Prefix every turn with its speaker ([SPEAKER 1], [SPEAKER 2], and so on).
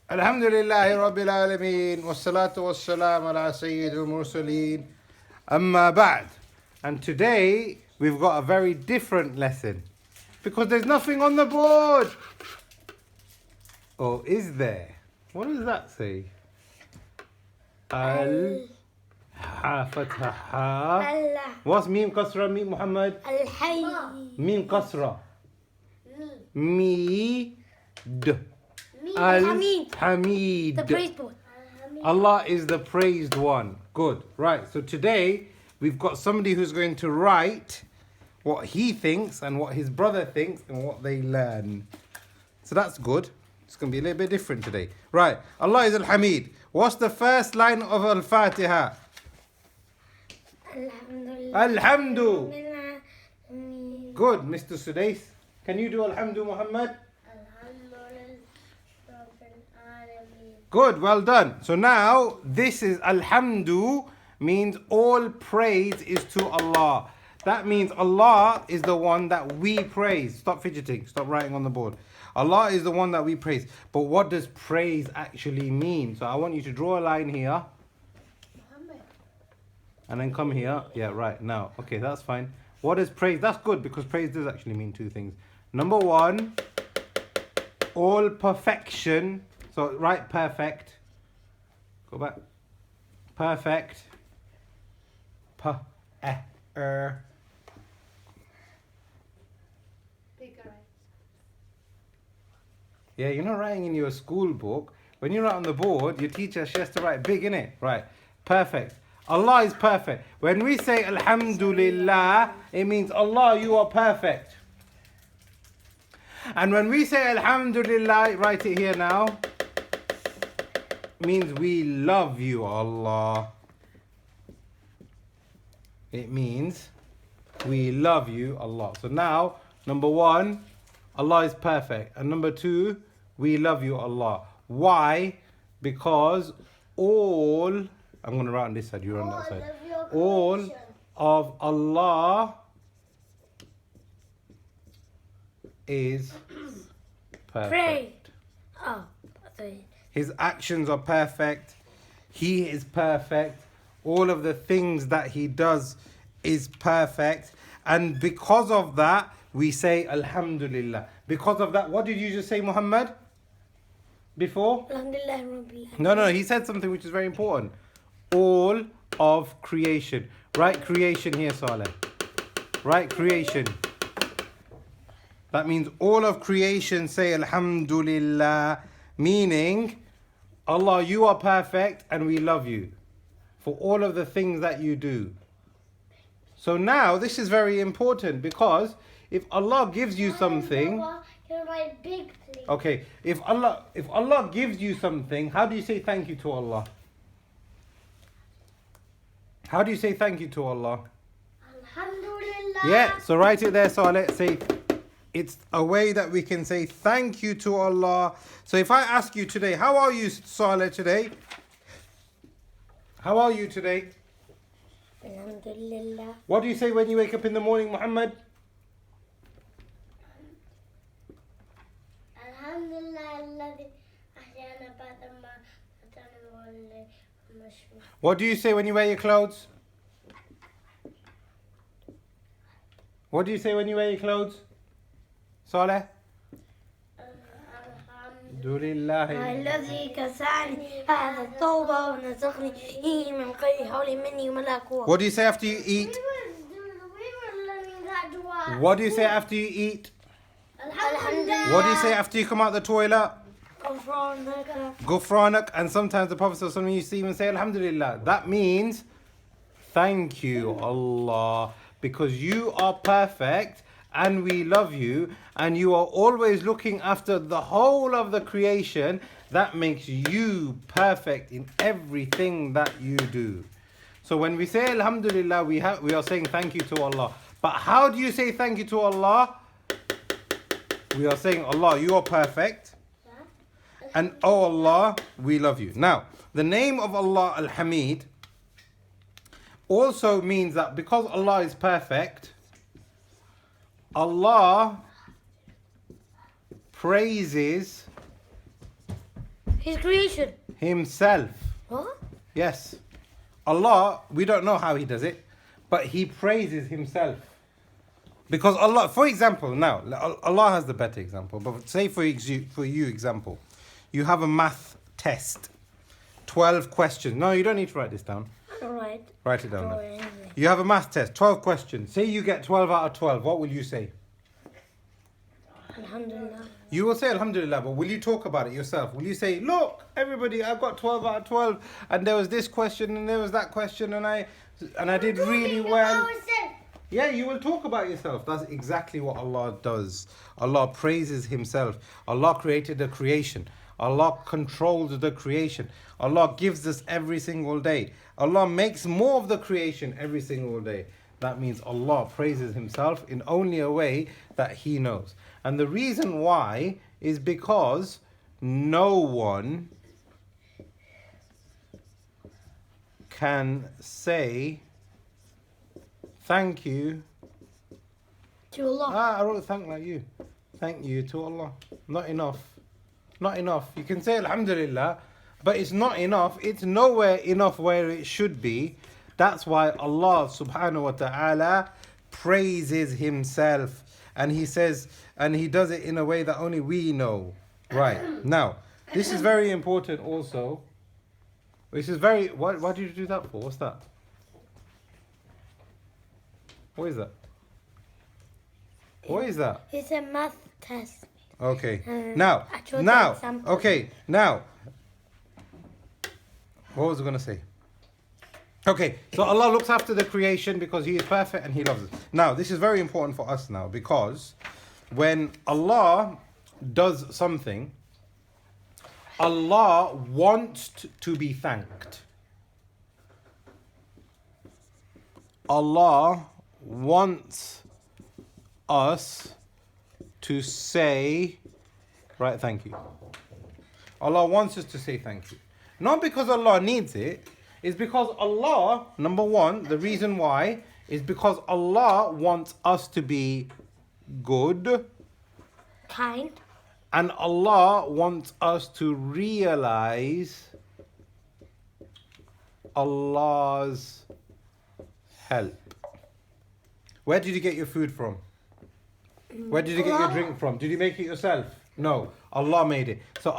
[SPEAKER 1] Alhamdulillahi Rabbil Alameen. Wassalatu wassalam ala Sayyidul Mursaleen. Amma ba'd. And today we've got a very different lesson because there's nothing on the board. Or is there? What does that say? Fataha. What's Mim Kasra, Mim Muhammad?
[SPEAKER 2] Al-Hayy.
[SPEAKER 1] Mim Kasra. Me.
[SPEAKER 2] Al-Hameed. The
[SPEAKER 1] Al-Hameed.
[SPEAKER 2] praised one.
[SPEAKER 1] Allah is the praised one. Good. Right. So today we've got somebody who's going to write what he thinks and what his brother thinks and what they learn. So that's good. It's going to be a little bit different today. Right. Allah is Al-Hameed. What's the first line of Al-Fatiha? Alhamdu. Good, Mr. Sudais. Can you do Alhamdu, Muhammad? Good, well done. So now this is Alhamdu means all praise is to Allah. That means Allah is the one that we praise. Stop fidgeting, stop writing on the board. Allah is the one that we praise. But what does praise actually mean? So I want you to draw a line here. And then come here. Yeah, right, now. Okay, that's fine. What is praise? That's good because praise does actually mean two things. Number one, all perfection. So write perfect. Go back. Perfect. Yeah, you're not writing in your school book. When you write on the board, your teacher, she has to write big, innit? Right. Perfect. Allah is perfect. When we say Alhamdulillah, it means Allah, you are perfect. And when we say Alhamdulillah, write it here now, means we love you, Allah. It means we love you, Allah. So now, number one, Allah is perfect. And number two, we love you, Allah. Why? Because all, I'm going to write on this side, you're on that side. All of Allah is perfect.
[SPEAKER 2] Oh,
[SPEAKER 1] His actions are perfect. He is perfect. All of the things that he does is perfect. And because of that, we say Alhamdulillah. Because of that, what did you just say, Muhammad? Before?
[SPEAKER 2] Alhamdulillah.
[SPEAKER 1] No, he said something which is very important. All of creation. Write creation here, Saleh. Write creation. That means all of creation say Alhamdulillah, meaning Allah, you are perfect and we love you for all of the things that you do. So now this is very important because if Allah gives you something, okay, if Allah gives you something, how do you say thank you to Allah? How do you say thank you to Allah?
[SPEAKER 2] Alhamdulillah.
[SPEAKER 1] Yeah, so write it there, Saleh. Say it's a way that we can say thank you to Allah. So if I ask you today, how are you, Saleh, today? How are you today?
[SPEAKER 2] Alhamdulillah.
[SPEAKER 1] What do you say when you wake up in the morning, Muhammad? What do you say when you wear your clothes? What do you say when you wear your clothes? Saleh? Alhamdulillah.
[SPEAKER 2] الذي كساني هذا التوبة ونزقني من غير حول مني ولا قوة.
[SPEAKER 1] What do you say after you eat?
[SPEAKER 2] We were learning that dua.
[SPEAKER 1] What do you say after you eat?
[SPEAKER 2] Alhamdulillah.
[SPEAKER 1] What do you say after you come out the toilet?
[SPEAKER 2] Ghufranak.
[SPEAKER 1] Ghufranak. And sometimes the Prophet ﷺ used to even say Alhamdulillah. That means thank you, Allah, because you are perfect and we love you and you are always looking after the whole of the creation. That makes you perfect in everything that you do. So when we say Alhamdulillah, we are saying thank you to Allah. But how do you say thank you to Allah? We are saying, Allah, you are perfect. And oh Allah, we love you. Now, the name of Allah, Al-Hameed, also means that because Allah is perfect, Allah praises
[SPEAKER 2] His creation.
[SPEAKER 1] Himself.
[SPEAKER 2] What?
[SPEAKER 1] Yes. Allah, we don't know how He does it, but He praises Himself. Because Allah, for example, now, Allah has the better example, but say for you example, you have a math test, 12 questions. No, you don't need to write this down.
[SPEAKER 2] Alright.
[SPEAKER 1] Write it down.
[SPEAKER 2] Alright.
[SPEAKER 1] Then. You have a math test, 12 questions. Say you get 12 out of 12, what will you say?
[SPEAKER 2] Alhamdulillah.
[SPEAKER 1] You will say Alhamdulillah, but will you talk about it yourself? Will you say, look, everybody, I got 12 out of 12, and there was this question, and there was that question, and I did really well. Yeah, you will talk about yourself. That's exactly what Allah does. Allah praises Himself. Allah created the creation. Allah controls the creation. Allah gives us every single day. Allah makes more of the creation every single day. That means Allah praises Himself in only a way that He knows. And the reason why is because no one can say thank you.
[SPEAKER 2] To Allah.
[SPEAKER 1] I wrote thank like you. Thank you to Allah. Not enough. Not enough. You can say Alhamdulillah, but it's not enough. It's nowhere enough where it should be. That's why Allah subhanahu wa ta'ala praises Himself. And He says, and He does it in a way that only we know. Right. Now, this is very important also. This is very, why did you do that for? What's that? What is that? What is that?
[SPEAKER 2] It's a math test.
[SPEAKER 1] Okay.
[SPEAKER 2] Now.
[SPEAKER 1] Okay. Now. What was I going to say? Okay. So Allah looks after the creation because He is perfect and He loves us. Now, this is very important for us now because when Allah does something, Allah wants to be thanked. Allah wants us to say, right, thank you. Allah wants us to say thank you. Not because Allah needs it, it's because Allah, number one, the reason why is because Allah wants us to be good,
[SPEAKER 2] Kind.
[SPEAKER 1] and Allah wants us to realize Allah's help. Where did you get your food from? Where did you get your drink from? Did you make it yourself? No, Allah made it. So